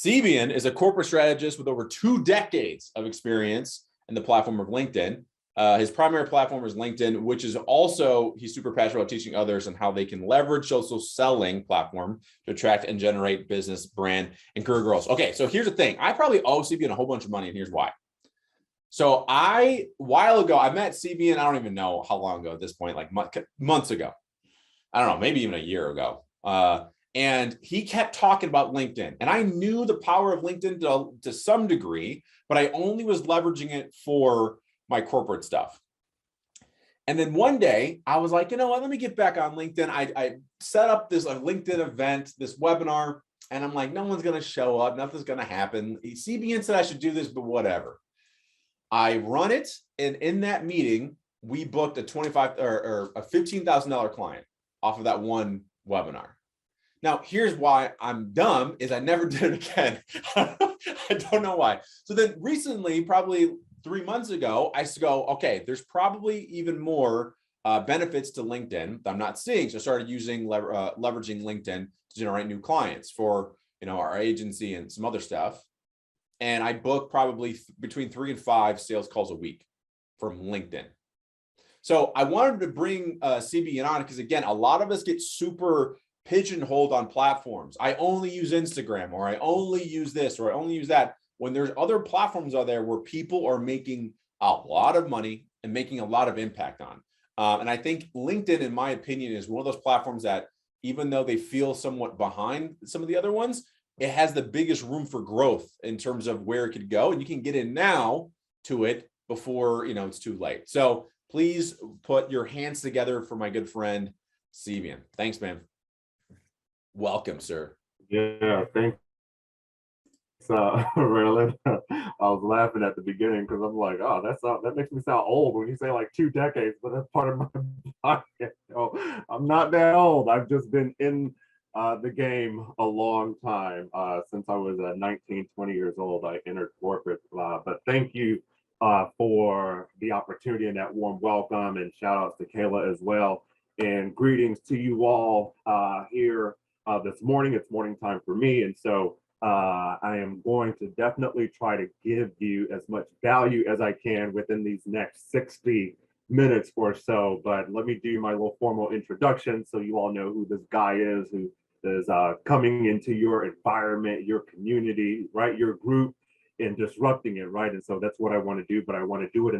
Cebien is a corporate strategist with over 2 decades of experience in the platform of LinkedIn. His primary platform is LinkedIn, which is also, he's super passionate about teaching others on how they can leverage social selling platform to attract and generate business, brand, and career growth. Okay, so here's the thing. I probably owe Cebien a whole bunch of money, and here's why. So a while ago, I met Cebien, I don't even know how long ago at this point, like months ago. I don't know, maybe even a year ago. And he kept talking about LinkedIn. And I knew the power of LinkedIn to some degree, but I only was leveraging it for my corporate stuff. And then one day I was like, you know what, let me get back on LinkedIn. I set up this LinkedIn event, this webinar, and I'm like, no one's going to show up. Nothing's going to happen. Cebien said I should do this, but whatever. I run it. And in that meeting, we booked a $25 or a $15,000 client off of that one webinar. Now, here's why I'm dumb is I never did it again. I don't know why. So then recently, probably 3 months ago, I used to go, okay, there's probably even more benefits to LinkedIn that I'm not seeing. So I started using leveraging LinkedIn to generate new clients for, our agency and some other stuff. And I book probably between 3 and 5 sales calls a week from LinkedIn. So I wanted to bring Cebien on because, again, a lot of us get super pigeonholed on platforms. I only use Instagram, or I only use this, or I only use that, when there's other platforms out there where people are making a lot of money and making a lot of impact on. And I think LinkedIn, in my opinion, is one of those platforms that, even though they feel somewhat behind some of the other ones, it has the biggest room for growth in terms of where it could go. And you can get in now to it before, it's too late. So please put your hands together for my good friend, Cebien. Thanks, man. Welcome, sir. Yeah, thanks, Raylan. I was laughing at the beginning because I'm like, oh, that makes me sound old when you say like 2 decades, but that's part of my podcast. I'm not that old. I've just been in the game a long time. Since I was 19, 20 years old, I entered corporate. But thank you for the opportunity and that warm welcome, and shout outs to Kayla as well. And greetings to you all here this morning. It's morning time for me. And so I am going to definitely try to give you as much value as I can within these next 60 minutes or so. But let me do my little formal introduction so you all know who this guy is, who is coming into your environment, your community, right, your group, and disrupting it, right? And so that's what I want to do, but I want to do it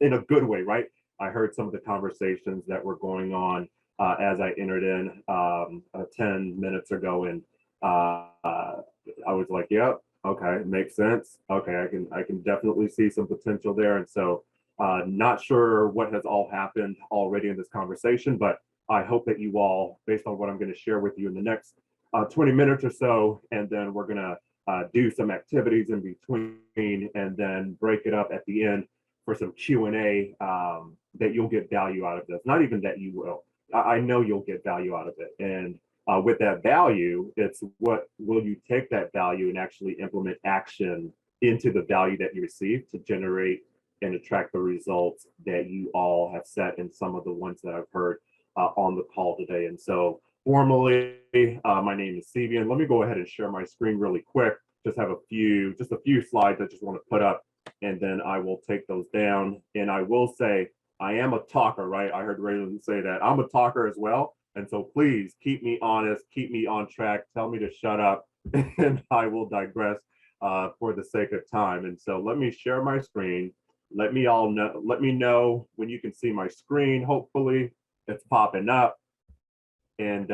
in a good way, right? I heard some of the conversations that were going on as I entered in 10 minutes ago, and I was like, yep, okay, makes sense. Okay, I can definitely see some potential there. And so not sure what has all happened already in this conversation, but I hope that you all, based on what I'm going to share with you in the next 20 minutes or so, and then we're going to do some activities in between, and then break it up at the end for some Q&A, that you'll get value out of this. Not even that you will. I know you'll get value out of it. And with that value, it's what will you take that value and actually implement action into the value that you receive to generate and attract the results that you all have set, in some of the ones that I've heard on the call today. And so formally, my name is Cebien. Let me go ahead and share my screen really quick. Just have a few slides I just want to put up, and then I will take those down. And I will say, I am a talker, right? I heard Raylan say that. I'm a talker as well. And so please keep me honest, keep me on track, tell me to shut up, and I will digress for the sake of time. And so let me share my screen. Let me know when you can see my screen. Hopefully it's popping up. And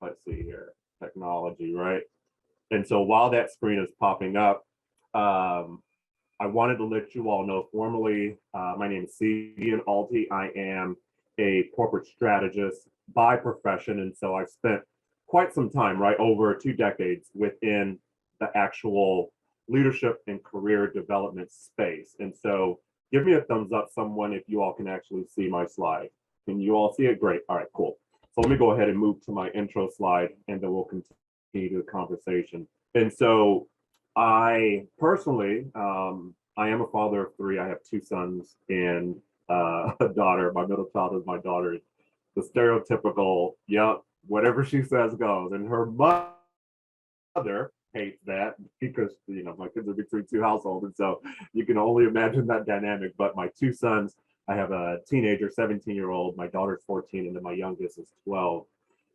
let's see here, technology, right? And so while that screen is popping up, I wanted to let you all know formally, my name is Cebien Alty. I am a corporate strategist by profession. And so I've spent quite some time, right, over 2 decades within the actual leadership and career development space. And so give me a thumbs up, someone, if you all can actually see my slide. Can you all see it? Great. All right, cool. So let me go ahead and move to my intro slide, and then we'll continue the conversation. And so I personally, I am a father of 3. I have 2 sons and a daughter. My middle child is my daughter. The stereotypical, yep, whatever she says goes. And her mother hates that, because my kids are between two households, and so you can only imagine that dynamic. But my two sons, I have a teenager, 17-year-old, my daughter's 14, and then my youngest is 12.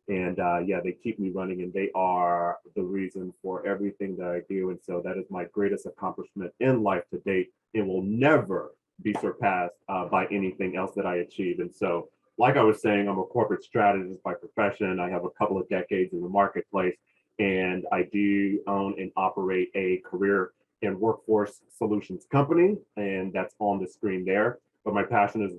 And yeah, they keep me running, and they are the reason for everything that I do. And so that is my greatest accomplishment in life to date. It will never be surpassed by anything else that I achieve. And so, like I was saying, I'm a corporate strategist by profession. I have a couple of decades in the marketplace, and I do own and operate a career and workforce solutions company, and that's on the screen there. But my passion is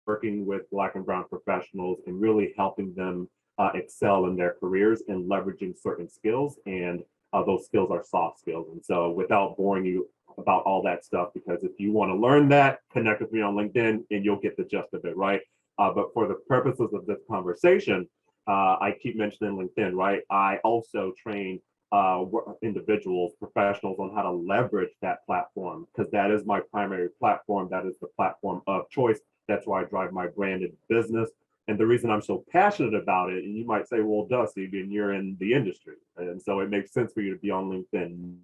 working with Black and Brown professionals and really helping them excel in their careers and leveraging certain skills. And those skills are soft skills. And so, without boring you about all that stuff, because if you want to learn that, connect with me on LinkedIn and you'll get the gist of it, right? But for the purposes of this conversation, I keep mentioning LinkedIn, right? I also train individuals, professionals on how to leverage that platform, because that is my primary platform. That is the platform of choice. That's why I drive my branded business. And the reason I'm so passionate about it, and you might say, well, Dusty, you're in the industry, and so it makes sense for you to be on LinkedIn.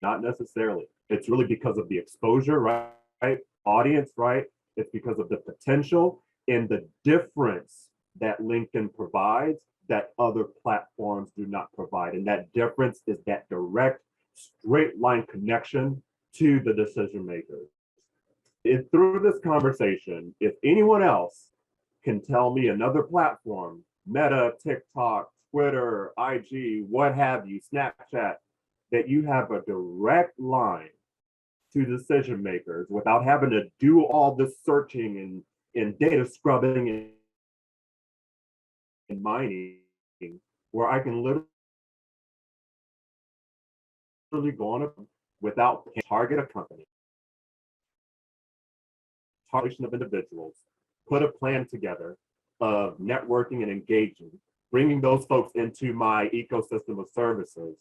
Not necessarily. It's really because of the exposure, right? Audience, right? It's because of the potential and the difference that LinkedIn provides that other platforms do not provide. And that difference is that direct, straight line connection to the decision makers. If through this conversation, if anyone else can tell me another platform, Meta, TikTok, Twitter, IG, what have you, Snapchat, that you have a direct line to decision makers without having to do all this searching and data scrubbing and mining, where I can literally go on without target a company, targeting of individuals, put a plan together of networking and engaging, bringing those folks into my ecosystem of services,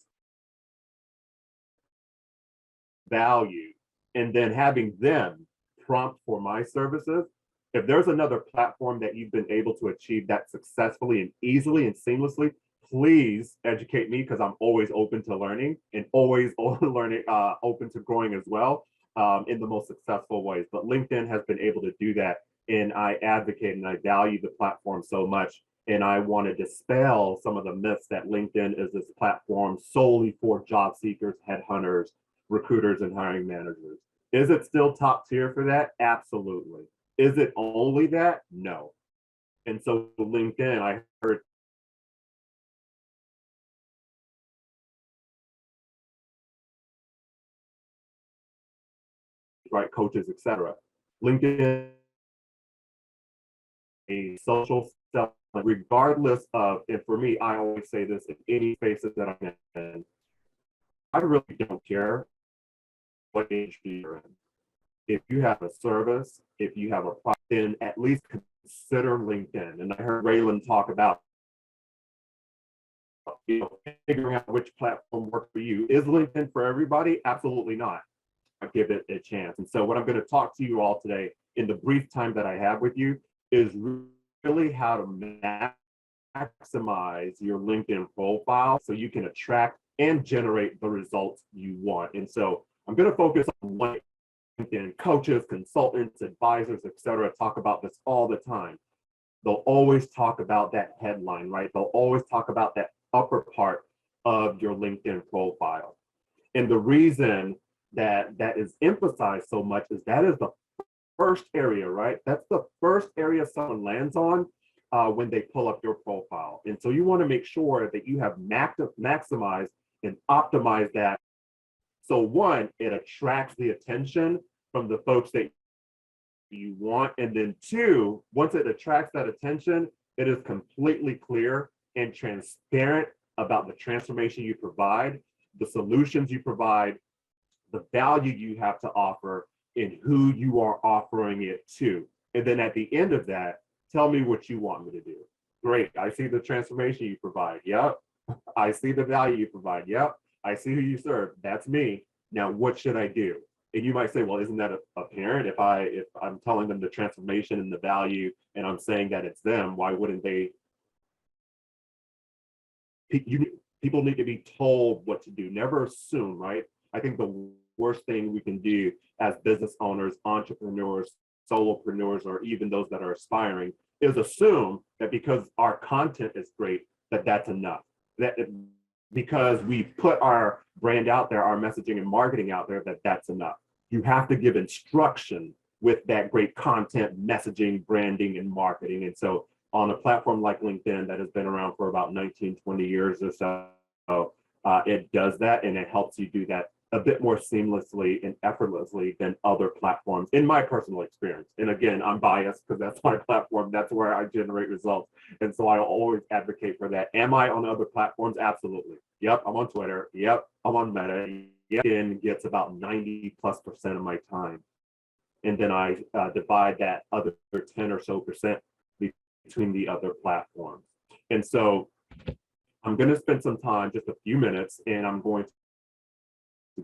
value, and then having them prompt for my services. If there's another platform that you've been able to achieve that successfully and easily and seamlessly, please educate me, because I'm always open to learning and always learning, open to growing as well in the most successful ways. But LinkedIn has been able to do that, and I advocate and I value the platform so much. And I want to dispel some of the myths that LinkedIn is this platform solely for job seekers, headhunters, recruiters, and hiring managers. Is it still top tier for that? Absolutely. Is it only that? No. And so LinkedIn, I heard right coaches, etc. LinkedIn, a social stuff, regardless of, and for me, I always say this in any spaces that I'm in, I really don't care what industry you're in. If you have a service, if you have a product, then at least consider LinkedIn. And I heard Raylan talk about figuring out which platform works for you. Is LinkedIn for everybody? Absolutely not. I give it a chance. And so what I'm going to talk to you all today in the brief time that I have with you is really how to maximize your LinkedIn profile so you can attract and generate the results you want. And so I'm going to focus on one. LinkedIn coaches, consultants, advisors, etc. talk about this all the time. They'll always talk about that headline, right? They'll always talk about that upper part of your LinkedIn profile. And the reason that that is emphasized so much is that is the first area, right? That's the first area someone lands on when they pull up your profile. And so you want to make sure that you have maximized and optimized that. So one, it attracts the attention from the folks that you want. And then two, once it attracts that attention, it is completely clear and transparent about the transformation you provide, the solutions you provide, the value you have to offer, and who you are offering it to. And then at the end of that, tell me what you want me to do. Great, I see the transformation you provide. Yep. I see the value you provide. Yep. I see who you serve. That's me. Now, what should I do? And you might say, well, isn't that apparent? If I'm telling them the transformation and the value, and I'm saying that it's them, why wouldn't they? People need to be told what to do. Never assume, right? I think the worst thing we can do as business owners, entrepreneurs, solopreneurs, or even those that are aspiring is assume that because our content is great, that that's enough. That because we put our brand out there, our messaging and marketing out there, that that's enough. You have to give instruction with that great content, messaging, branding, and marketing. And so on a platform like LinkedIn that has been around for about 19, 20 years or so, it does that, and it helps you do that a bit more seamlessly and effortlessly than other platforms, in my personal experience. And again, I'm biased because that's my platform. That's where I generate results. And so I always advocate for that. Am I on other platforms? Absolutely. Yep, I'm on Twitter. Yep, I'm on Meta. Yep, and gets about 90+% of my time. And then I divide that other 10 or so percent between the other platforms. And so I'm going to spend some time, just a few minutes, and I'm going to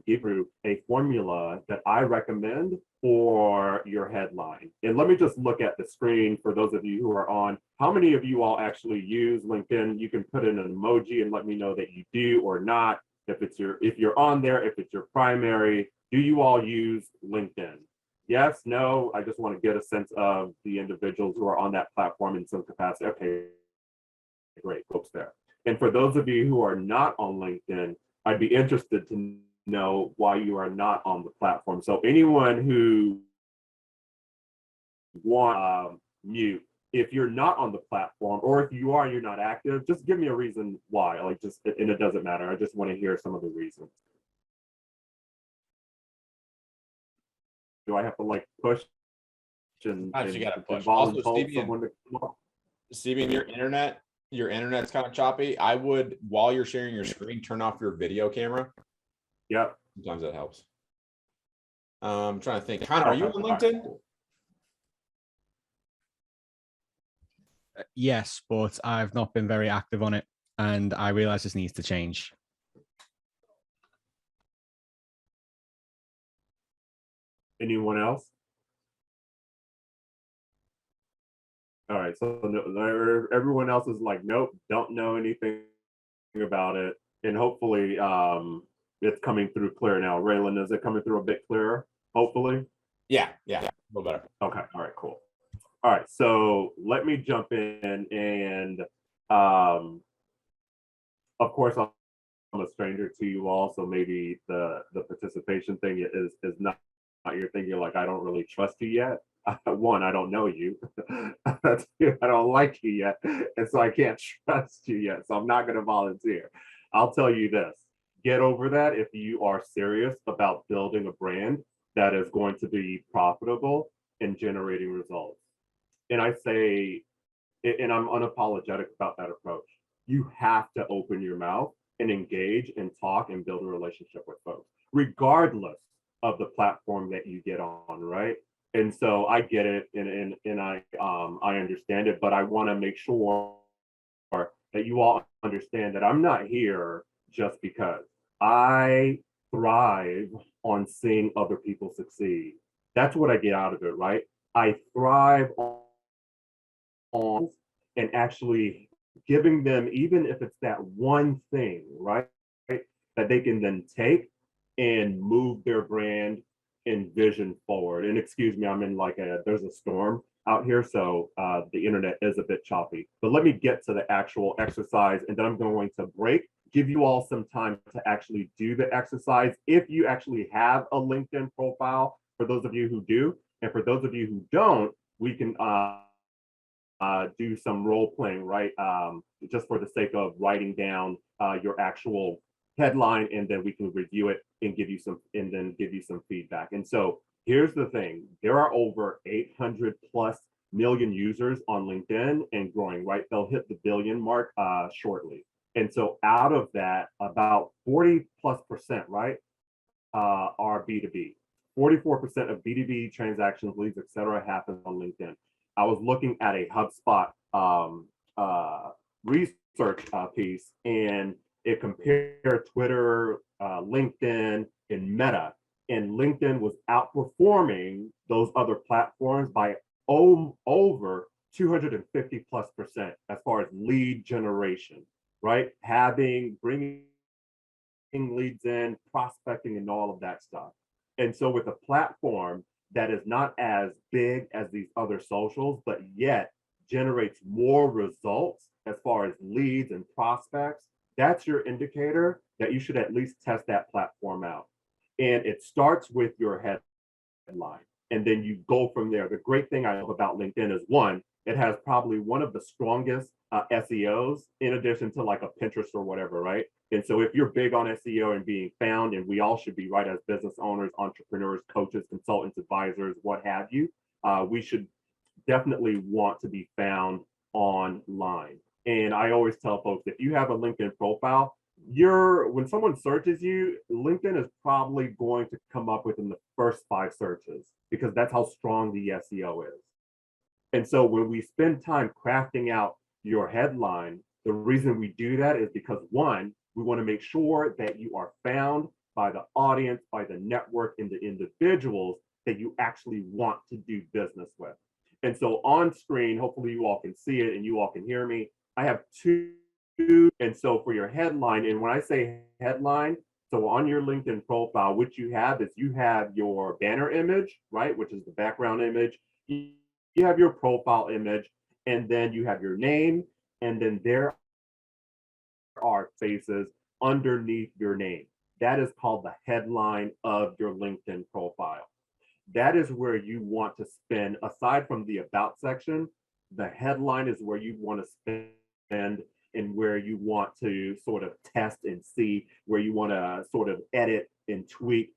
give you a formula that I recommend for your headline. And let me just look at the screen for those of you who are on. How many of you all actually use LinkedIn? You can put in an emoji and let me know that you do or not. If you're on there, if it's your primary, do you all use LinkedIn? Yes, no, I just want to get a sense of the individuals who are on that platform in some capacity. Okay, great, folks there. And for those of you who are not on LinkedIn, I'd be interested to know why you are not on the platform. So anyone who want mute, if you're not on the platform, or if you are, you're not active, just give me a reason why. Like, just, and it doesn't matter. I just want to hear some of the reasons. Do I have to like push and You gotta push. volunteer Also, Cebien, someone to come up? Cebien, your internet's kind of choppy. I would, while you're sharing your screen, turn off your video camera. Yep. Sometimes that helps. I'm trying to think. Connor, are you on LinkedIn? Yes, but I've not been very active on it, and I realize this needs to change. Anyone else? All right, so everyone else is like, nope, don't know anything about it. And hopefully it's coming through clear now. Raylan, is it coming through a bit clearer? Hopefully? Yeah, a little better. Okay, all right, cool. All right, so let me jump in and of course I'm a stranger to you all, so maybe the participation thing is not your thing. You're like, I don't really trust you yet. One, I don't know you. Two, I don't like you yet, and so I can't trust you yet. So I'm not going to volunteer. I'll tell you this: get over that if you are serious about building a brand that is going to be profitable and generating results. And I say, and I'm unapologetic about that approach. You have to open your mouth and engage and talk and build a relationship with folks, regardless of the platform that you get on, right? And so I get it, and I understand it, but I want to make sure that you all understand that I'm not here just because. I thrive on seeing other people succeed. That's what I get out of it, right? I thrive on and actually giving them, even if it's that one thing, right, that they can then take and move their brand and vision forward. And excuse me, I'm in like there's a storm out here, so the internet is a bit choppy. But let me get to the actual exercise, and then I'm going to break, give you all some time to actually do the exercise. If you actually have a LinkedIn profile, for those of you who do, and for those of you who don't, we can do some role playing, right? Just for the sake of writing down your actual headline, and then we can review it and give you some feedback. And so here's the thing: there are over 800+ million users on LinkedIn and growing, right? They'll hit the billion mark shortly. And so out of that, about 40+%, right, are B2B. 44% of B2B transactions, leads, et cetera, happen on LinkedIn. I was looking at a HubSpot research piece, and it compared Twitter, LinkedIn, and Meta. And LinkedIn was outperforming those other platforms by over 250+% as far as lead generation, right? Bringing leads in, prospecting, and all of that stuff. And so with a platform that is not as big as these other socials, but yet generates more results as far as leads and prospects, that's your indicator that you should at least test that platform out. And it starts with your headline, and then you go from there. The great thing I love about LinkedIn is, one, it has probably one of the strongest SEOs in addition to like a Pinterest or whatever, right? And so if you're big on SEO and being found, and we all should be, right, as business owners, entrepreneurs, coaches, consultants, advisors, what have you, we should definitely want to be found online. And I always tell folks, if you have a LinkedIn profile, when someone searches you, LinkedIn is probably going to come up within the first 5 searches, because that's how strong the SEO is. And so when we spend time crafting out your headline, the reason we do that is because, one, we want to make sure that you are found by the audience, by the network, and the individuals that you actually want to do business with. And so on screen, hopefully you all can see it and you all can hear me. I have 2. And so for your headline, and when I say headline, so on your LinkedIn profile, what you have is you have your banner image, right, which is the background image. You have your profile image, and then you have your name, and then there are spaces underneath your name. That is called the headline of your LinkedIn profile. That is where you want to spend, aside from the about section, the headline is where you want to spend, and where you want to sort of test and see, where you want to sort of edit and tweak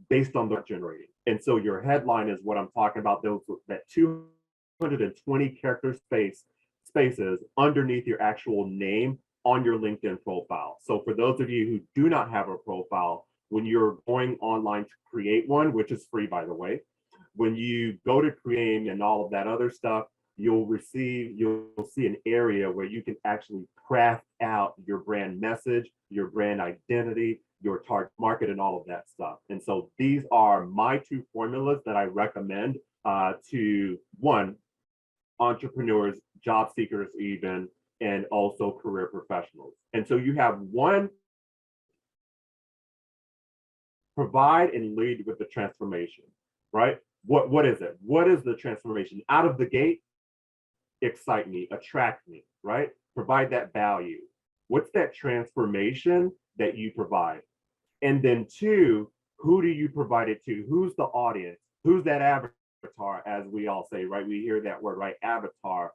based on the generating. And so your headline is what I'm talking about, that 220 character spaces underneath your actual name on your LinkedIn profile. So for those of you who do not have a profile, when you're going online to create one, which is free, by the way, when you go to create and all of that other stuff, you'll see an area where you can actually craft out your brand message, your brand identity, your target market, and all of that stuff. And so these are my 2 formulas that I recommend to, one, entrepreneurs, job seekers even, and also career professionals. And so you have one, provide and lead with the transformation, right? What is it? What is the transformation? Out of the gate, excite me, attract me, right? Provide that value. What's that transformation that you provide? And then 2, who do you provide it to? Who's the audience? Who's that avatar, as we all say, right? We hear that word, right? Avatar.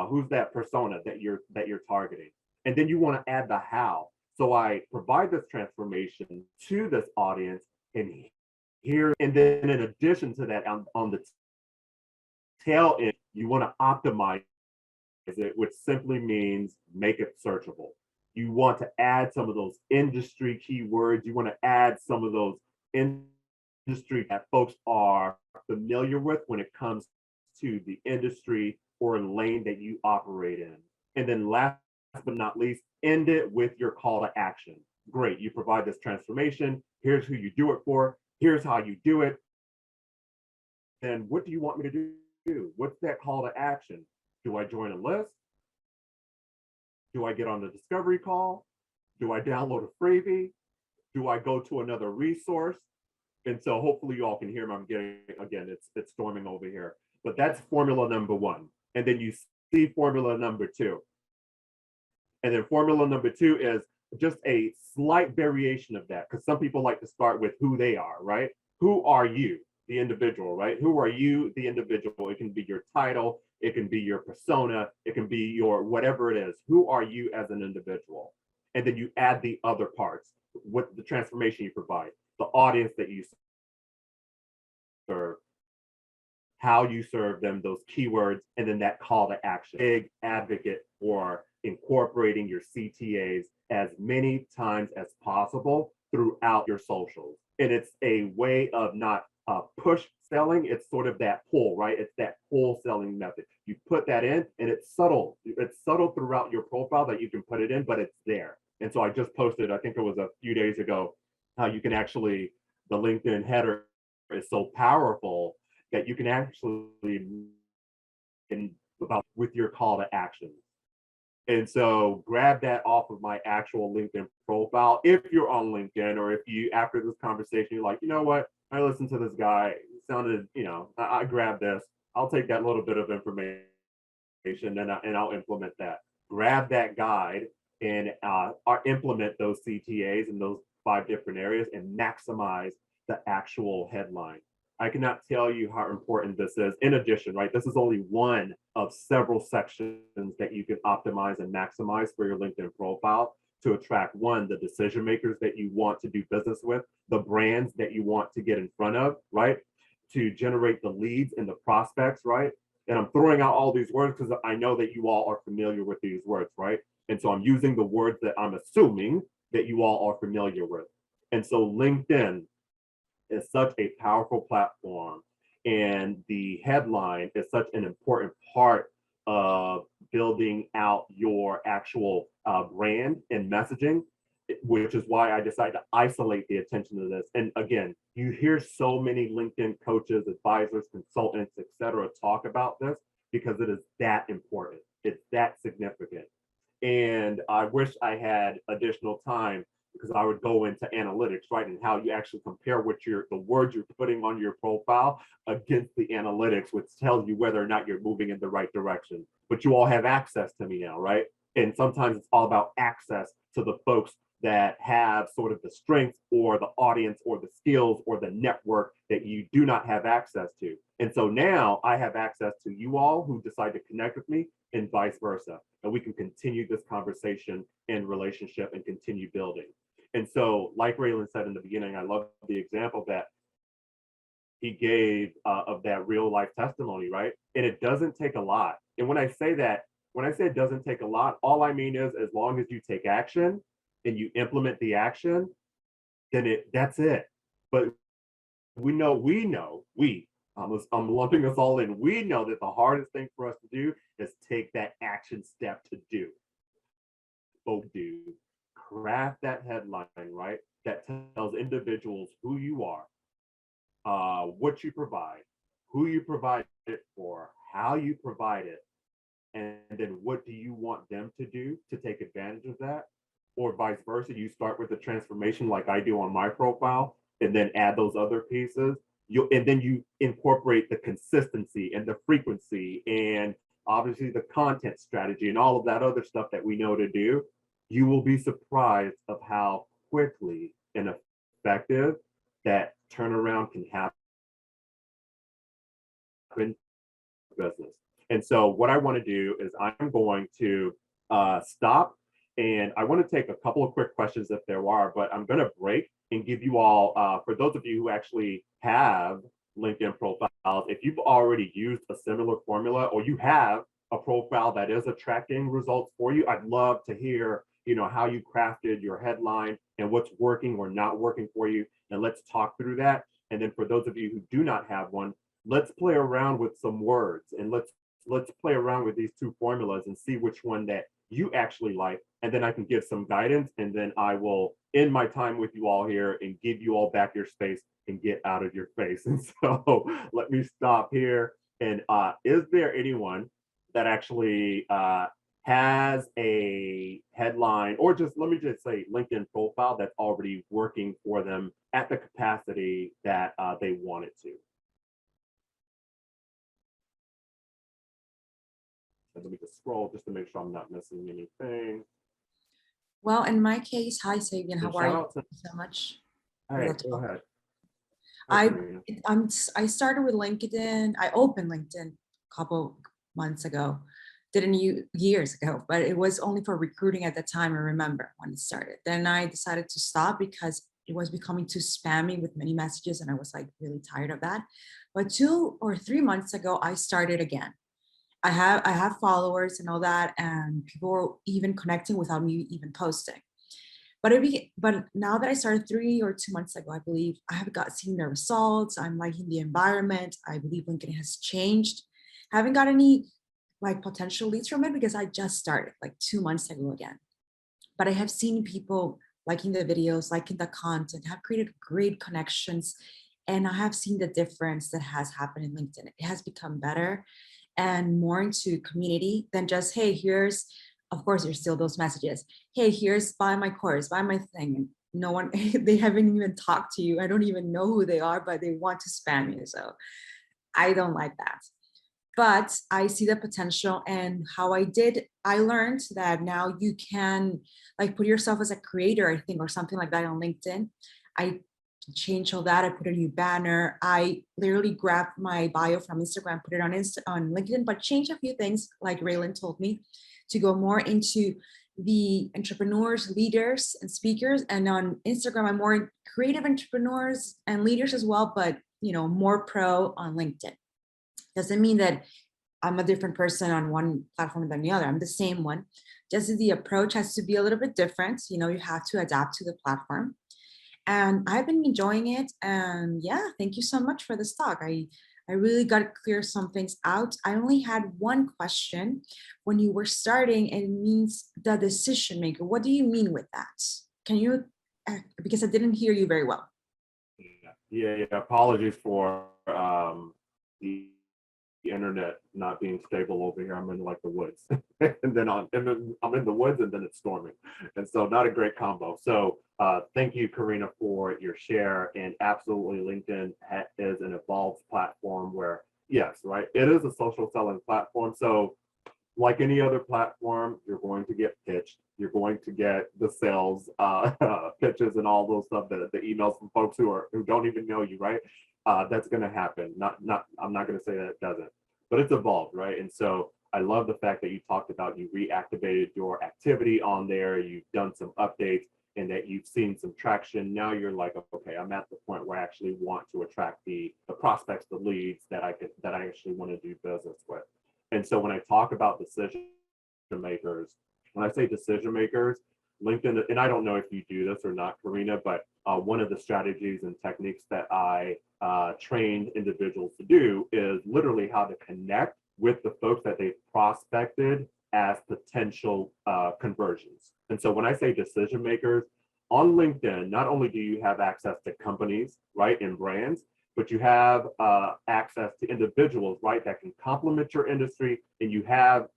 Who's that persona that you're targeting? And then you want to add the how. So I provide this transformation to this audience, and then in addition to that, on the tail end, you want to optimize it, which simply means make it searchable. You want to add some of those industry keywords. You want to add some of those industry that folks are familiar with when it comes to the industry or lane that you operate in. And then last but not least, end it with your call to action. Great, you provide this transformation. Here's who you do it for. Here's how you do it. And what do you want me to do? What's that call to action? Do I join a list? Do I get on the discovery call? Do I download a freebie? Do I go to another resource? And so hopefully you all can hear me. I'm getting, again, it's storming over here. But that's formula number 1. And then you see formula number 2. And then formula number 2 is just a slight variation of that, because some people like to start with who they are, right? Who are you, the individual, right? Who are you, the individual? It can be your title, it can be your persona, it can be your whatever it is. Who are you as an individual? And then you add the other parts, what the transformation you provide, the audience that you serve, how you serve them, those keywords, and then that call to action. Big advocate for incorporating your CTAs as many times as possible throughout your socials. And it's a way of not push selling, it's sort of that pull, right? It's that pull selling method. You put that in and it's subtle. It's subtle throughout your profile that you can put it in, but it's there. And so I just posted, I think it was a few days ago, how you can actually, the LinkedIn header is so powerful that you can actually, with your call to action. And so grab that off of my actual LinkedIn profile. If you're on LinkedIn, or if you, after this conversation, you're like, you know what, I listened to this guy, it sounded, I grabbed this. I'll take that little bit of information and I'll implement that. Grab that guide and implement those CTAs in those 5 different areas and maximize the actual headline. I cannot tell you how important this is. In addition, right, this is only one of several sections that you can optimize and maximize for your LinkedIn profile to attract, one, the decision makers that you want to do business with, the brands that you want to get in front of, right, to generate the leads and the prospects, right? And I'm throwing out all these words because I know that you all are familiar with these words, right? And so I'm using the words that I'm assuming that you all are familiar with. And so LinkedIn is such a powerful platform, and the headline is such an important part of building out your actual brand and messaging, which is why I decided to isolate the attention to this. And again, you hear so many LinkedIn coaches, advisors, consultants, etc., talk about this because it is that important. It's that significant. And I wish I had additional time, because I would go into analytics, right, and how you actually compare what the words you're putting on your profile against the analytics, which tells you whether or not you're moving in the right direction. But you all have access to me now, right? And sometimes it's all about access to the folks that have sort of the strengths or the audience or the skills or the network that you do not have access to. And so now I have access to you all who decide to connect with me, and vice versa. And we can continue this conversation and relationship and continue building. And so, like Raylan said in the beginning, I love the example that he gave of that real life testimony, right? And it doesn't take a lot. And when I say it doesn't take a lot, all I mean is, as long as you take action and you implement the action, then that's it. But I'm lumping us all in. We know that the hardest thing for us to do is take that action step to do. Craft that headline, right? That tells individuals who you are, what you provide, who you provide it for, how you provide it, and then what do you want them to do to take advantage of that? Or vice versa, you start with the transformation like I do on my profile, and then add those other pieces. And then you incorporate the consistency and the frequency and obviously the content strategy and all of that other stuff that we know to do. You will be surprised of how quickly and effective that turnaround can happen in business. And so what I want to do is I'm going to stop, and I want to take a couple of quick questions if there are, but I'm going to break and give you all, for those of you who actually have LinkedIn profiles, if you've already used a similar formula or you have a profile that is attracting results for you, I'd love to hear how you crafted your headline and what's working or not working for you. And let's talk through that. And then for those of you who do not have one, let's play around with some words, and let's play around with these 2 formulas and see which one that you actually like. And then I can give some guidance, and then I will end my time with you all here and give you all back your space and get out of your face. And so let me stop here. And is there anyone that actually has a headline, or let me just say LinkedIn profile that's already working for them at the capacity that they want it to? And let me just scroll just to make sure I'm not missing anything. Well, in my case, hi Cebien, how are you? To, Thank you so much. Hey, go ahead. I started with LinkedIn. I opened LinkedIn a couple months ago, years ago, but it was only for recruiting at the time. I remember when it started. Then I decided to stop because it was becoming too spammy with many messages, and I was like really tired of that. But 2 or 3 months ago, I started again. I have followers and all that, and people were even connecting without me even posting. But now that I started 3 or 2 months ago, I believe I have seen the results. I'm liking the environment. I believe LinkedIn has changed. I haven't got any potential leads from it because I just started 2 months ago again. But I have seen people liking the videos, liking the content, have created great connections. And I have seen the difference that has happened in LinkedIn. It has become better and more into community than just, hey, here's of course, there's still those messages. Hey, here's buy my course, buy my thing. And no one, they haven't even talked to you. I don't even know who they are, but they want to spam you. So I don't like that. But I see the potential, and how I learned that now you can like put yourself as a creator, I think, or something like that on LinkedIn. I changed all that. I put a new banner. I literally grabbed my bio from Instagram, put it on LinkedIn, but changed a few things, like Raylan told me, to go more into the entrepreneurs, leaders, and speakers. And on Instagram, I'm more creative entrepreneurs and leaders as well, but more pro on LinkedIn. Doesn't mean that I'm a different person on one platform than the other. I'm the same one. Just the approach has to be a little bit different. You have to adapt to the platform. And I've been enjoying it. And yeah, thank you so much for this talk. I really got to clear some things out. I only had one question. When you were starting, it means the decision maker. What do you mean with that? Can you, because I didn't hear you very well. Yeah. Apologies for the internet not being stable over here. I'm in like the woods, and then I'm in the woods, and then it's storming, and so not a great combo. So thank you, Karina, for your share. And absolutely, LinkedIn is an evolved platform where, yes, right, it is a social selling platform. So like any other platform, you're going to get pitched. You're going to get the sales pitches and all those stuff, the emails from folks who don't even know you, right? That's going to happen. I'm not going to say that it doesn't, but it's evolved, right? And so I love the fact that you talked about you reactivated your activity on there. You've done some updates, and that you've seen some traction. Now you're like, okay, I'm at the point where I actually want to attract the prospects, the leads that I actually want to do business with. And so when I talk about decision makers, when I say decision makers, LinkedIn, and I don't know if you do this or not, Karina, but one of the strategies and techniques that I trained individuals to do is literally how to connect with the folks that they've prospected as potential conversions. And so when I say decision makers, on LinkedIn, not only do you have access to companies, right, and brands, but you have access to individuals, right, that can complement your industry, and you have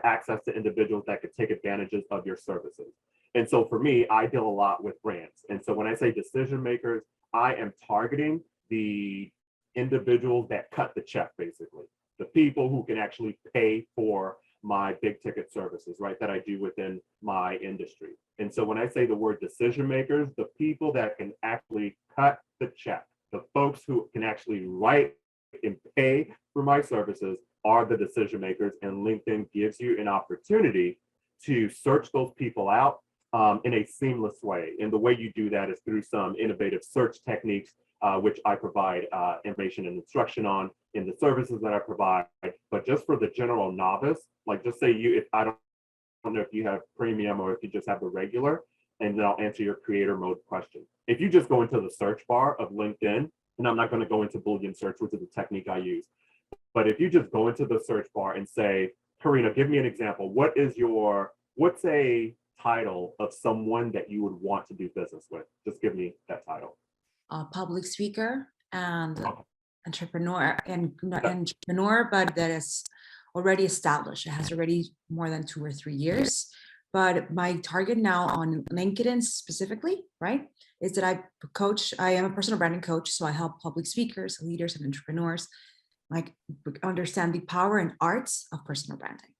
access to individuals that could take advantages of your services. And so for me, I deal a lot with brands. And so when I say decision makers, I am targeting the individuals that cut the check, basically, the people who can actually pay for my big ticket services, right, that I do within my industry. And so when I say the word decision makers, the people that can actually cut the check, the folks who can actually write and pay for my services are the decision makers. And LinkedIn gives you an opportunity to search those people out in a seamless way. And the way you do that is through some innovative search techniques, which I provide information and instruction on in the services that I provide. But just for the general novice, like just say if I don't know if you have premium or if you just have the regular, and then I'll answer your creator mode question. If you just go into the search bar of LinkedIn, and I'm not going to go into Boolean search, which is the technique I use, but if you just go into the search bar and say, Karina, give me an example. What's a title of someone that you would want to do business with? Just give me that title. Public speaker and Okay. entrepreneur, but that is already established. It has already more than 2 or 3 years. But my target now on LinkedIn specifically, right, is that I am a personal branding coach. So I help public speakers, leaders, and entrepreneurs like understand the power and arts of personal branding.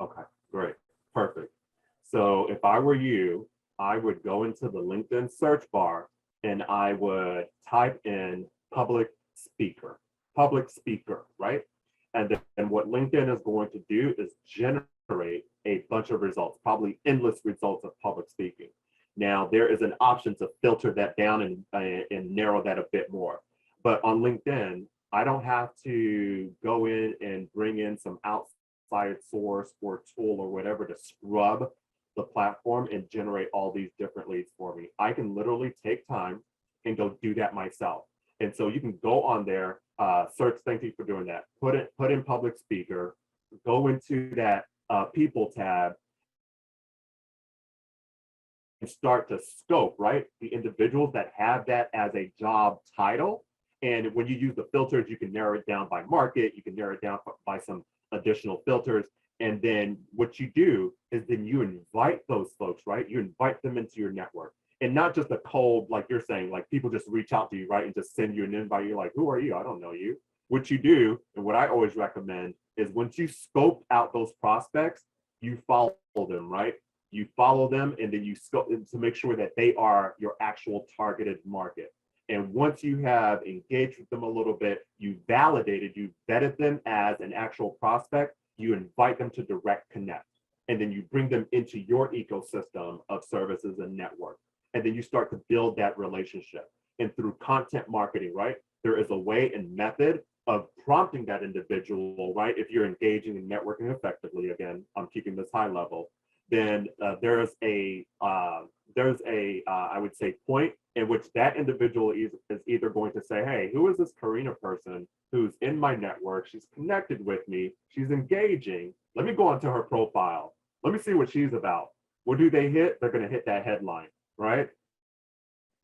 Okay, great, perfect. So if I were you, I would go into the LinkedIn search bar and I would type in public speaker, right? And then what LinkedIn is going to do is generate a bunch of results, probably endless results of public speaking. Now, there is an option to filter that down and narrow that a bit more. But on LinkedIn, I don't have to go in and bring in some outside source or tool or whatever to scrub the platform and generate all these different leads for me. I can literally take time and go do that myself. And so you can go on there, search, thank you for doing that, put in public speaker, go into that people tab, and start to scope, right, the individuals that have that as a job title. And when you use the filters, you can narrow it down by market, you can narrow it down by some additional filters, And then what you do is then you invite those folks, right? You invite them into your network. And not just a cold, like you're saying, like people just reach out to you, right? And just send you an invite. You're like, who are you? I don't know you. What you do, and what I always recommend, is once you scope out those prospects, you follow them, right? You follow them, and then you scope to make sure that they are your actual targeted market. And once you have engaged with them a little bit, you validated, you vetted them as an actual prospect, you invite them to direct connect. And then you bring them into your ecosystem of services and network. And then you start to build that relationship. And through content marketing, right? There is a way and method of prompting that individual, right? If you're engaging and networking effectively, again, I'm keeping this high level, then there's a I would say point in which that individual is either going to say, hey, who is this Karina person who's in my network? She's connected with me. She's engaging. Let me go onto her profile. Let me see what she's about. What do they hit? They're going to hit that headline, right?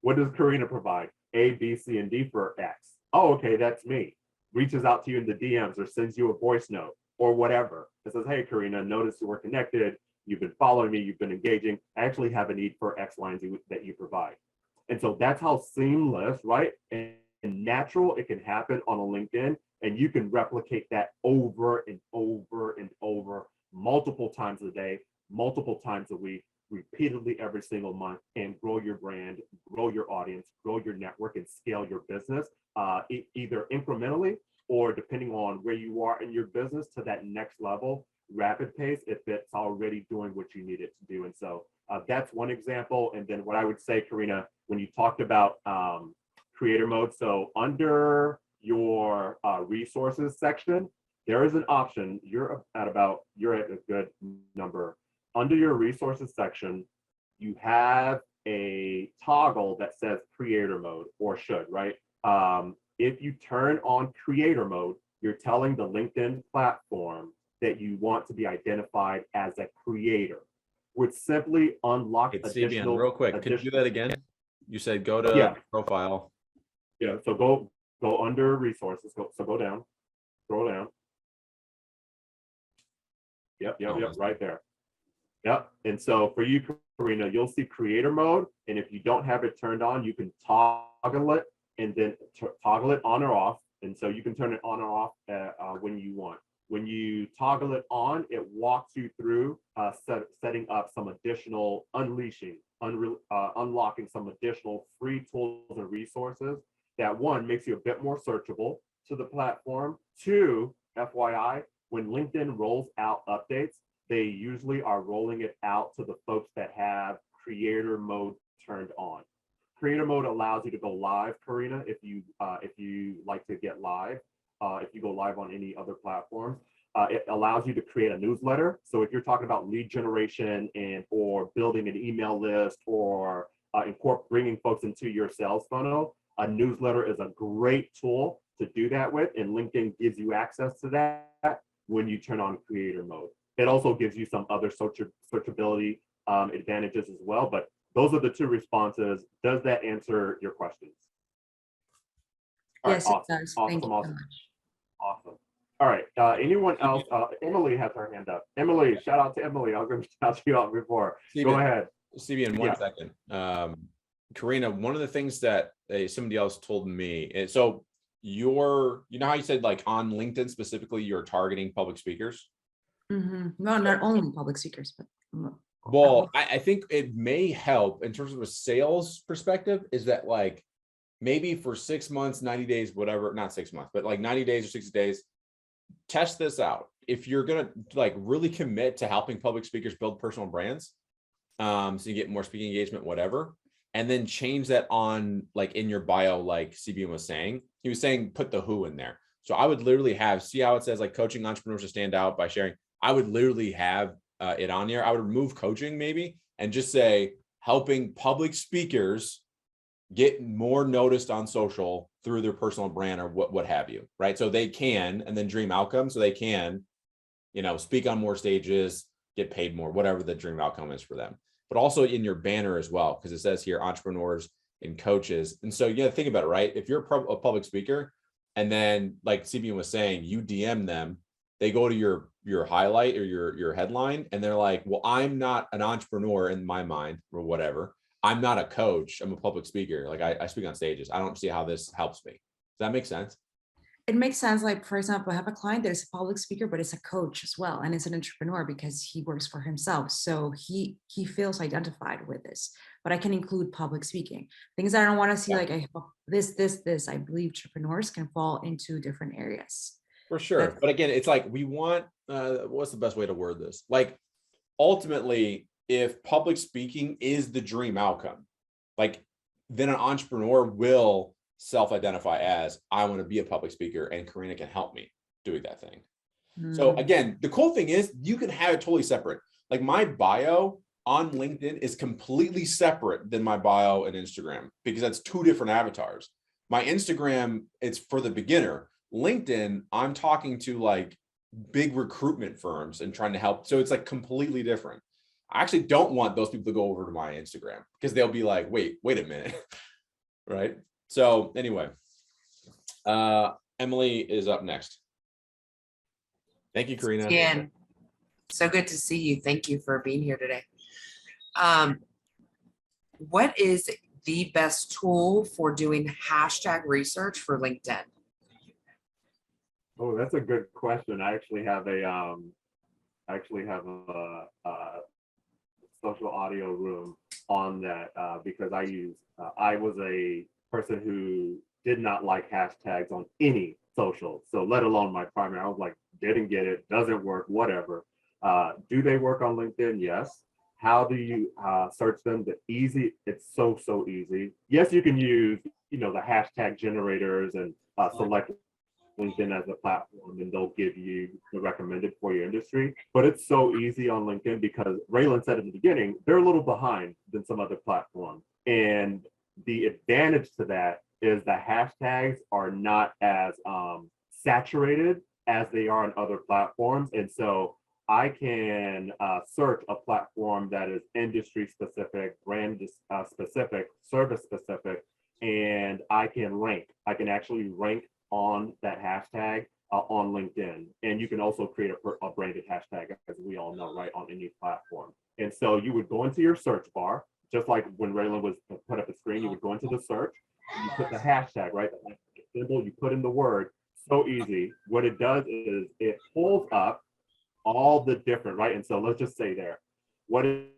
What does Karina provide? A, B, C, and D for X. Oh, okay, that's me. Reaches out to you in the DMs or sends you a voice note or whatever. It says, hey, Karina, notice we're connected. You've been following me. You've been engaging. I actually have a need for X, Y, and Z that you provide. And so that's how seamless, right? And natural it can happen on a LinkedIn. And you can replicate that over and over and over, multiple times a day, multiple times a week, repeatedly every single month, and grow your brand, grow your audience, grow your network, and scale your business either incrementally or depending on where you are in your business to that next level, rapid pace, if it's already doing what you need it to do. And so that's one example. And then what I would say, Karina, when you talked about creator mode, so under your resources section, there is an option. You're at a good number. Under your resources section, you have a toggle that says creator mode, or should, right? If you turn on creator mode, you're telling the LinkedIn platform that you want to be identified as a creator, which simply unlocks additional. Cebien, real quick, can you do that again? You said go to profile. Yeah, so go under resources, go down, scroll down. Yep, right there. Yep, and so for you, Karina, you'll see creator mode, and if you don't have it turned on, you can toggle it and then toggle it on or off, and so you can turn it on or off when you want. When you toggle it on, it walks you through setting up some additional unlocking some additional free tools and resources that, one, makes you a bit more searchable to the platform. Two, FYI, when LinkedIn rolls out updates, they usually are rolling it out to the folks that have creator mode turned on. Creator mode allows you to go live, Karina, if you like to get live. If you go live on any other platforms, it allows you to create a newsletter. So if you're talking about lead generation or building an email list or bringing folks into your sales funnel, a newsletter is a great tool to do that with, and LinkedIn gives you access to that when you turn on creator mode. It also gives you some other searchability advantages as well, but those are the two responses. Does that answer your questions? Yes, awesome. it does. Thank you so much. Awesome. All right. Anyone else? Emily has her hand up. Emily, shout out to Emily. I was going to shout you out before. Go ahead. Cebien, one second. Karina, one of the things that somebody else told me is, so you know how you said like on LinkedIn specifically, you're targeting public speakers? Mm-hmm. No, not only public speakers, but well, I think it may help in terms of a sales perspective, is that like maybe for 6 months, 90 days, whatever, not 6 months, but like 90 days or 60 days, test this out. If you're going to like really commit to helping public speakers build personal brands, so you get more speaking engagement, whatever, and then change that on like in your bio, like Cebien was saying, he was saying, put the who in there. So I would literally see how it says like coaching entrepreneurs to stand out by sharing. I would literally have it on here. I would remove coaching maybe and just say helping public speakers get more noticed on social through their personal brand or what have you, right? So they can, and then dream outcome, so they can, speak on more stages, get paid more, whatever the dream outcome is for them. But also in your banner as well, because it says here entrepreneurs and coaches. And so think about it, right? If you're a public speaker, and then like Cebien was saying, you DM them they go to your highlight or your headline, and they're like, well, I'm not an entrepreneur in my mind or whatever. I'm not a coach. I'm a public speaker. Like I speak on stages. I don't see how this helps me. Does that make sense? It makes sense. Like, for example, I have a client that is a public speaker, but is a coach as well, and is an entrepreneur because he works for himself. So he feels identified with this. But I can include public speaking. Things that I don't want to see, Yeah. like I have this. I believe entrepreneurs can fall into different areas. For sure. That's- But again, it's like we want, what's the best way to word this? Like ultimately, if public speaking is the dream outcome, like then an entrepreneur will self-identify as, I want to be a public speaker and Karina can help me doing that thing. So Mm. again, the cool thing is you can have it totally separate. Like my bio on LinkedIn is completely separate than my bio and Instagram because that's two different avatars. My Instagram, it's for the beginner. LinkedIn, I'm talking to like big recruitment firms and trying to help. So it's like completely different. I actually don't want those people to go over to my Instagram because they'll be like, wait a minute. Right. So anyway, Emily is up next. Thank you, Karina. Dan, so good to see you. Thank you for being here today. What is the best tool for doing hashtag research for LinkedIn? Oh, that's a good question. I actually have a social audio room on that because I was a person who did not like hashtags on any social, so let alone my primary. I was like, didn't get it, doesn't work, whatever. Do they work on LinkedIn? Yes. How do you search them? It's so easy. Yes, you can use the hashtag generators and select LinkedIn as a platform, and they'll give you the recommended for your industry. But it's so easy on LinkedIn because Raylan said in the beginning, they're a little behind than some other platforms. And the advantage to that is the hashtags are not as saturated as they are on other platforms. And so I can search a platform that is industry specific, brand specific, service specific, and I can rank. I can actually rank on that hashtag on LinkedIn. And you can also create a branded hashtag, as we all know, right, on any platform. And so you would go into your search bar, just like when Raylan was put up a screen, you would go into the search, and you put the hashtag, right, the symbol, you put in the word, so easy. What it does is it pulls up all the different, right? And so let's just say there, what it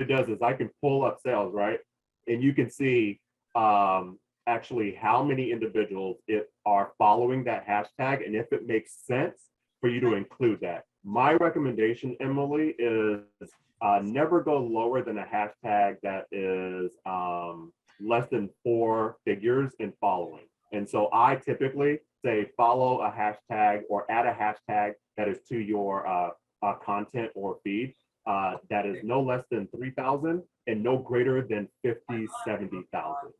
does is I can pull up sales, right? And you can see actually how many individuals are following that hashtag and if it makes sense for you to include that. My recommendation, Emily, is never go lower than a hashtag that is less than 4 figures in following. And so I typically say follow a hashtag or add a hashtag that is to your content or feed that is no less than 3,000 and no greater than 50, 70,000.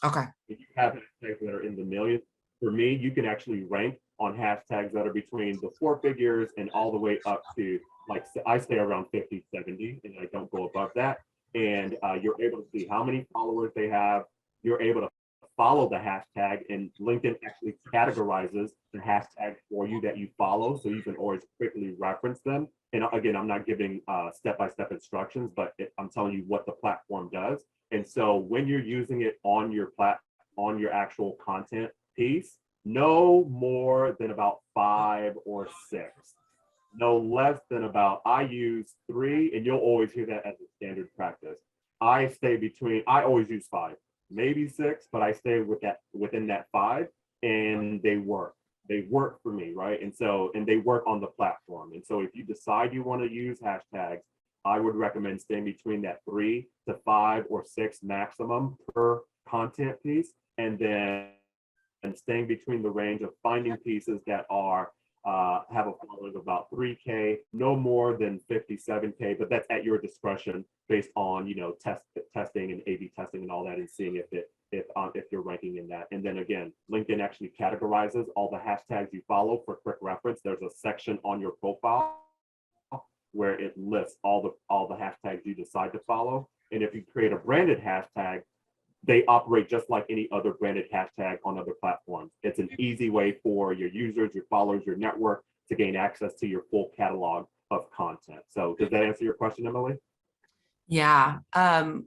Okay. If you have hashtags that are in the millions, for me, you can actually rank on hashtags that are between the 4 figures and all the way up to, like, I stay around 50, 70, and I don't go above that. And you're able to see how many followers they have. You're able to follow the hashtag, and LinkedIn actually categorizes the hashtag for you that you follow, so you can always quickly reference them. And again, I'm not giving step-by-step instructions, but I'm telling you what the platform does. And so when you're using it on your actual content piece, no more than about 5 or 6. No less than about, I use 3, and you'll always hear that as a standard practice. I always use 5, maybe 6, but I stay within that 5, and they work. They work for me, right? And they work on the platform. And so if you decide you want to use hashtags, I would recommend staying between that 3 to 5 or 6 maximum per content piece, and then staying between the range of finding pieces that are have a following of about 3K, no more than 57K, but that's at your discretion based on testing and A/B testing and all that, and seeing if you're ranking in that. And then again, LinkedIn actually categorizes all the hashtags you follow. For quick reference, there's a section on your profile where it lists all the hashtags you decide to follow. And if you create a branded hashtag, they operate just like any other branded hashtag on other platforms. It's an easy way for your users, your followers, your network to gain access to your full catalog of content. So does that answer your question, Emily? Yeah. And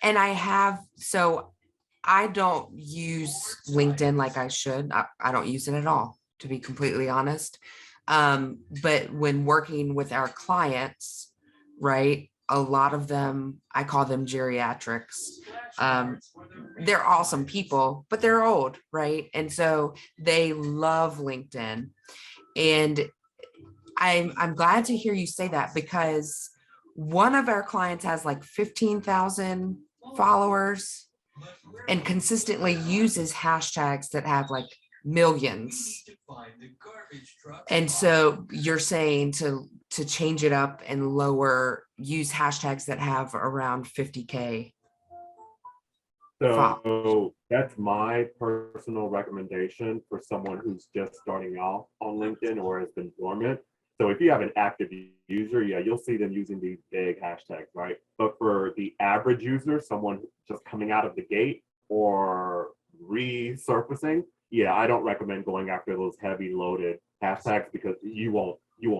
I don't use LinkedIn like I should. I don't use it at all, to be completely honest. But when working with our clients, right, a lot of them, I call them geriatrics. They're awesome people, but they're old, right? And so they love LinkedIn. And I'm glad to hear you say that, because one of our clients has like 15,000 followers and consistently uses hashtags that have like millions. And so you're saying to change it up and use hashtags that have around 50K. So that's my personal recommendation for someone who's just starting out on LinkedIn or has been dormant. So if you have an active user, yeah, you'll see them using these big hashtags, right? But for the average user, someone just coming out of the gate or resurfacing, yeah, I don't recommend going after those heavy loaded hashtags, because you won't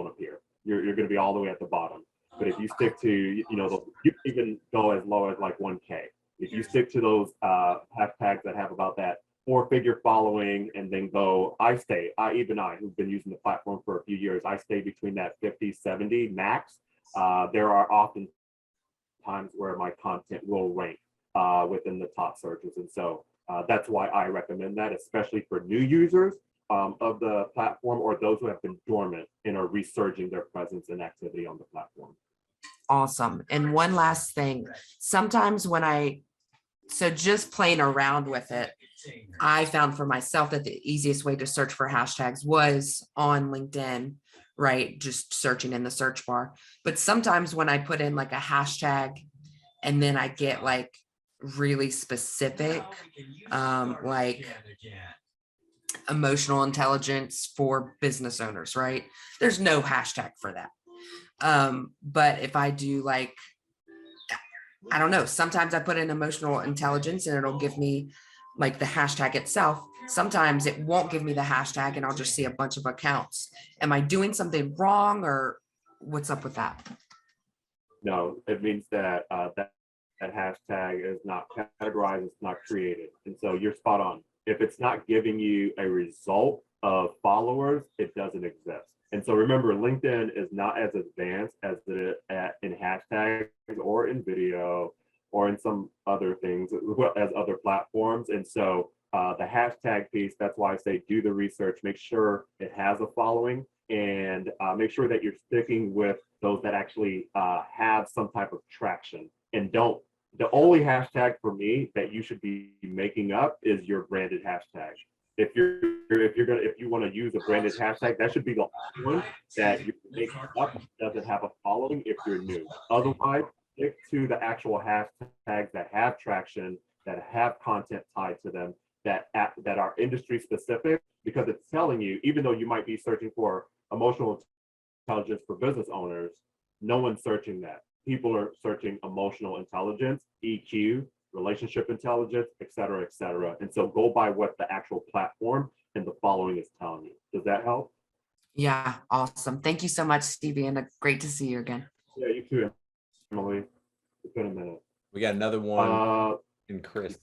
appear. You're going to be all the way at the bottom. But if you stick to, you can even go as low as like 1K. If you stick to those hashtags that have about that 4-figure following, and then who've been using the platform for a few years, I stay between that 50, 70 max. There are often times where my content will rank within the top searches. And so that's why I recommend that, especially for new users of the platform, or those who have been dormant and are resurging their presence and activity on the platform. Awesome. And one last thing, sometimes so just playing around with it, I found for myself that the easiest way to search for hashtags was on LinkedIn, right? Just searching in the search bar. But sometimes when I put in like a hashtag and then I get like really specific, like emotional intelligence for business owners, right? There's no hashtag for that. But if I do like, I don't know, sometimes I put in emotional intelligence and it'll give me like the hashtag itself. Sometimes it won't give me the hashtag and I'll just see a bunch of accounts. Am I doing something wrong, or what's up with that? No, it means that that hashtag is not categorized, it's not created. And so you're spot on. If it's not giving you a result of followers, it doesn't exist. And so remember, LinkedIn is not as advanced as it is in hashtags or in video or in some other things as other platforms. And so the hashtag piece, that's why I say do the research, make sure it has a following, and make sure that you're sticking with those that actually have some type of traction. And the only hashtag for me that you should be making up is your branded hashtag. If you want to use a branded hashtag, that should be the only one that you make up, doesn't have a following if you're new. Otherwise, stick to the actual hashtags that have traction, that have content tied to them, that are industry specific, because it's telling you, even though you might be searching for emotional intelligence for business owners, no one's searching that. People are searching emotional intelligence, EQ, relationship intelligence, et cetera, et cetera. And so go by what the actual platform and the following is telling you. Does that help? Yeah, awesome. Thank you so much, Stevie, and great to see you again. Yeah, you too, Emily. It's been a minute. We got another one in Chris.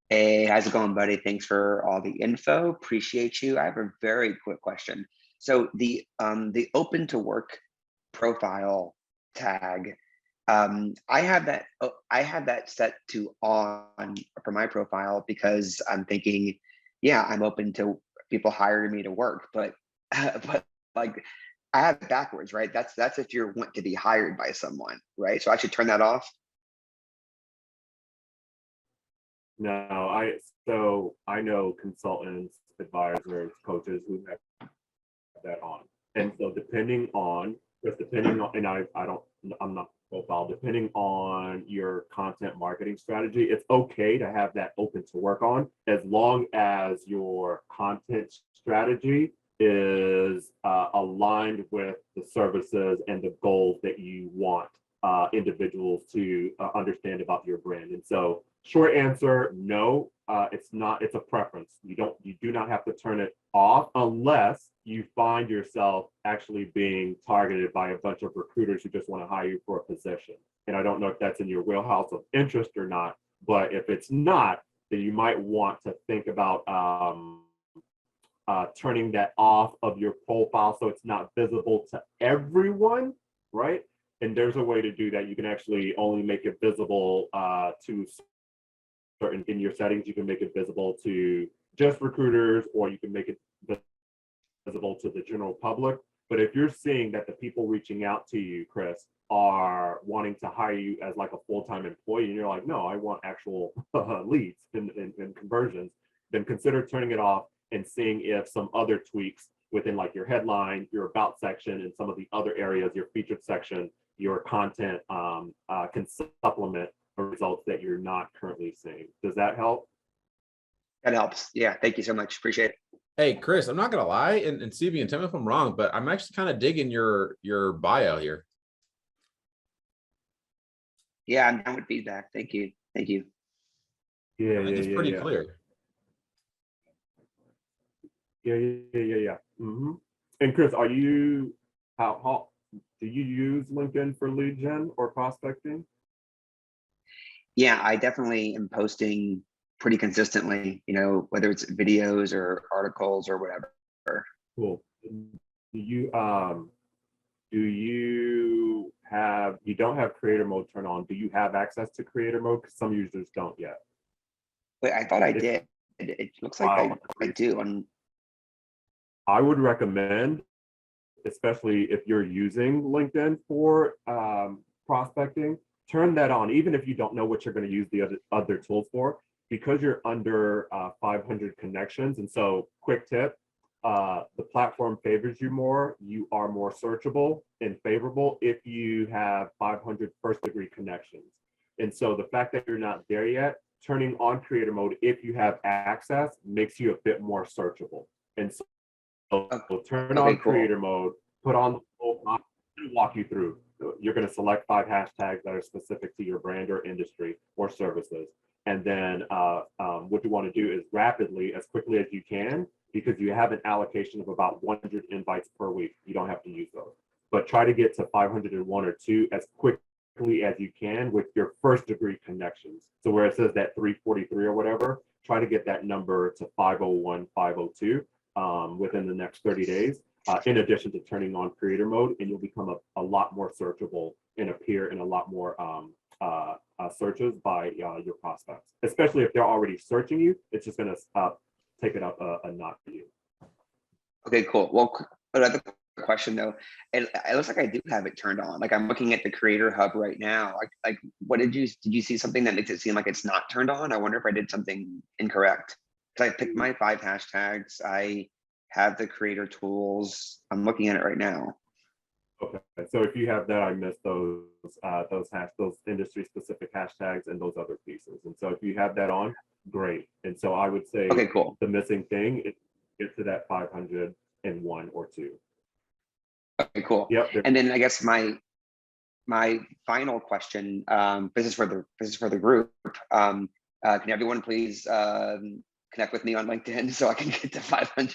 Hey, how's it going, buddy? Thanks for all the info. Appreciate you. I have a very quick question. So the open to work profile tag, I have that set to on for my profile, because I'm thinking, yeah, I'm open to people hiring me to work, but like I have it backwards, right? That's if you want to be hired by someone, right? So I should turn that off. No, I know consultants, advisors, coaches who have that on. And so depending on, and I'm not profile, depending on your content marketing strategy, it's okay to have that open to work on, as long as your content strategy is aligned with the services and the goals that you want individuals to understand about your brand. And so short answer, no, it's a preference. You do not have to turn it off unless you find yourself actually being targeted by a bunch of recruiters who just want to hire you for a position. And I don't know if that's in your wheelhouse of interest or not, but if it's not, then you might want to think about turning that off of your profile so it's not visible to everyone, right? And there's a way to do that. You can actually only make it visible to certain, in your settings, you can make it visible to just recruiters, or you can make it visible to the general public. But if you're seeing that the people reaching out to you, Chris, are wanting to hire you as like a full-time employee, and you're like, no, I want actual leads and conversions, then consider turning it off and seeing if some other tweaks within like your headline, your about section, and some of the other areas, your featured section, your content can supplement the results that you're not currently seeing. Does that help? That helps. Yeah, thank you so much. Appreciate it. Hey, Chris, I'm not gonna lie, and Cebien, tell me if I'm wrong, but I'm actually kind of digging your bio here. Yeah, I'm down with feedback. Thank you. Thank you. Yeah, I think it's pretty clear. Yeah. And Chris, are you how do you use LinkedIn for lead gen or prospecting? Yeah, I definitely am posting pretty consistently, you know, whether it's videos or articles or whatever. Cool. You don't have creator mode turned on. Do you have access to creator mode? Because some users don't yet. Wait, I thought I did. It looks like I do. I would recommend, especially if you're using LinkedIn for prospecting, turn that on, even if you don't know what you're going to use the other tools for, because you're under 500 connections. And so, quick tip, the platform favors you more. You are more searchable and favorable if you have 500 first-degree connections. And so the fact that you're not there yet, turning on creator mode, if you have access, makes you a bit more searchable. And so turn on creator mode, put on the full, walk you through. You're going to select 5 hashtags that are specific to your brand or industry or services. And then what you want to do is rapidly, as quickly as you can, because you have an allocation of about 100 invites per week. You don't have to use those, but try to get to 501 or 2 as quickly as you can with your first degree connections. So where it says that 343 or whatever, try to get that number to 501, 502 within the next 30 days, in addition to turning on creator mode, and you'll become a lot more searchable and appear in a lot more searches by your prospects, especially if they're already searching you. It's just going to take it up a notch for you. Okay, cool. Well, another question though, it looks like I do have it turned on. Like I'm looking at the Creator Hub right now. Like what did you see something that makes it seem like it's not turned on? I wonder if I did something incorrect. Because I picked my 5 hashtags. I have the creator tools. I'm looking at it right now. Okay, so if you have that, I missed those industry specific hashtags and those other pieces. And so if you have that on, great. And so I would say, okay, cool. The missing thing is get to that 501 or 2. Okay, cool. Yep. And then I guess my final question, this is for the group. Can everyone please connect with me on LinkedIn so I can get to 500?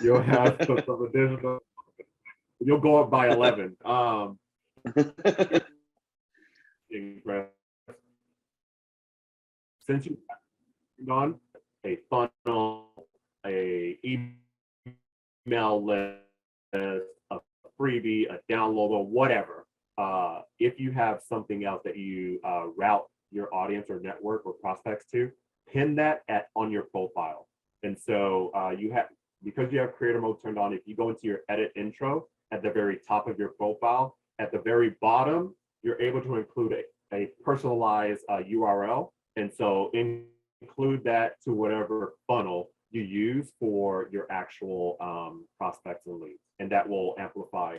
You'll have some additional. You'll go up by 11. Since you've gone a funnel, a email list, a freebie, a download, whatever. If you have something else that you route your audience or network or prospects to, pin that on your profile. And so because you have creator mode turned on, if you go into your edit intro at the very top of your profile, at the very bottom, you're able to include a personalized URL. And so include that to whatever funnel you use for your actual prospects and leads. And that will amplify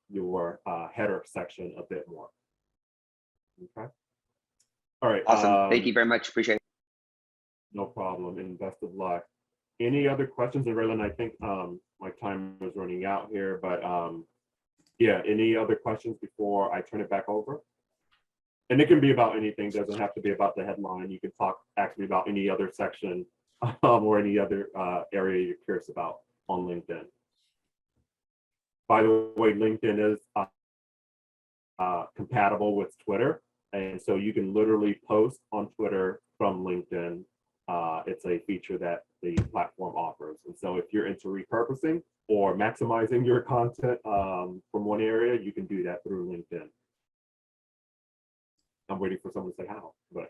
your header section a bit more. Okay. All right. Awesome. Thank you very much. Appreciate it. No problem, and best of luck. Any other questions? And Raylan, I think my time is running out here, but yeah, any other questions before I turn it back over? And it can be about anything, doesn't have to be about the headline. You can ask me about any other section or any other area you're curious about on LinkedIn. By the way, LinkedIn is compatible with Twitter. And so you can literally post on Twitter from LinkedIn. It's a feature that the platform offers. And so if you're into repurposing or maximizing your content from one area, you can do that through LinkedIn. I'm waiting for someone to say how, but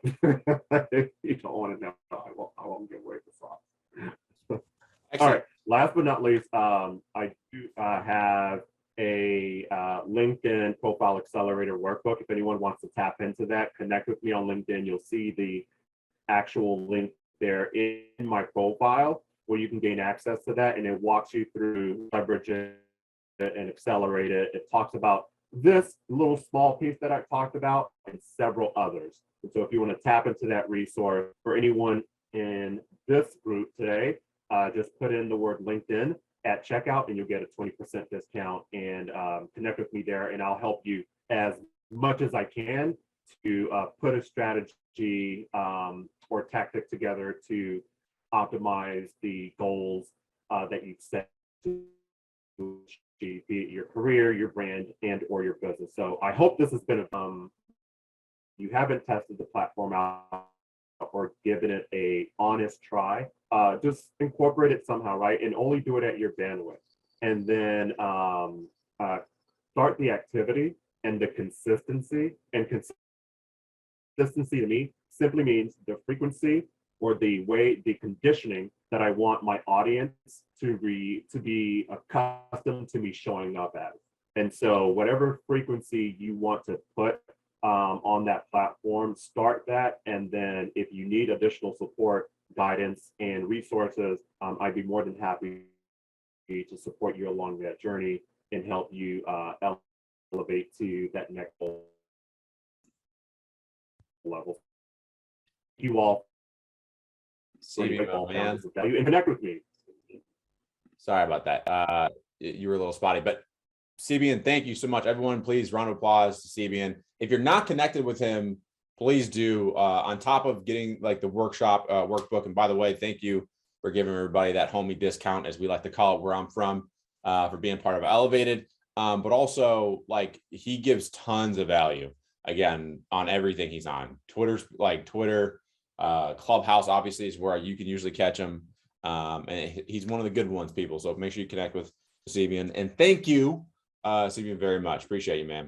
if you don't want to know, I won't give away the sauce. All right, last but not least, I do have a LinkedIn Profile Accelerator workbook. If anyone wants to tap into that, connect with me on LinkedIn. You'll see the actual link there in my profile where you can gain access to that, and it walks you through leverage it and accelerate it. It talks about this little small piece that I talked about and several others. And so if you want to tap into that resource, for anyone in this group today, just put in the word LinkedIn at checkout and you'll get a 20% discount, and connect with me there, and I'll help you as much as I can to put a strategy or tactic together to optimize the goals that you've set to achieve, be it your career, your brand, and or your business. So I hope this has been you haven't tested the platform out or given it a honest try, just incorporate it somehow, right? And only do it at your bandwidth. And then start the activity and the consistency. And consistency to me simply means the frequency or the conditioning that I want my audience to be accustomed to me showing up at. And so whatever frequency you want to put on that platform, start that. And then if you need additional support, guidance, and resources, I'd be more than happy to support you along that journey and help you elevate to that next level. You all man. and connect with me. Sorry about that. You were a little spotty, but Cebien, thank you so much. Everyone, please round of applause to Cebien. If you're not connected with him, please do. On top of getting like the workshop workbook, and by the way, thank you for giving everybody that homie discount, as we like to call it where I'm from, for being part of Elevated. But also, like, he gives tons of value again on everything he's on. Twitter, Clubhouse obviously is where you can usually catch him, and he's one of the good ones, people. So make sure you connect with Cebien, and thank you, Cebien, very much. Appreciate you, man.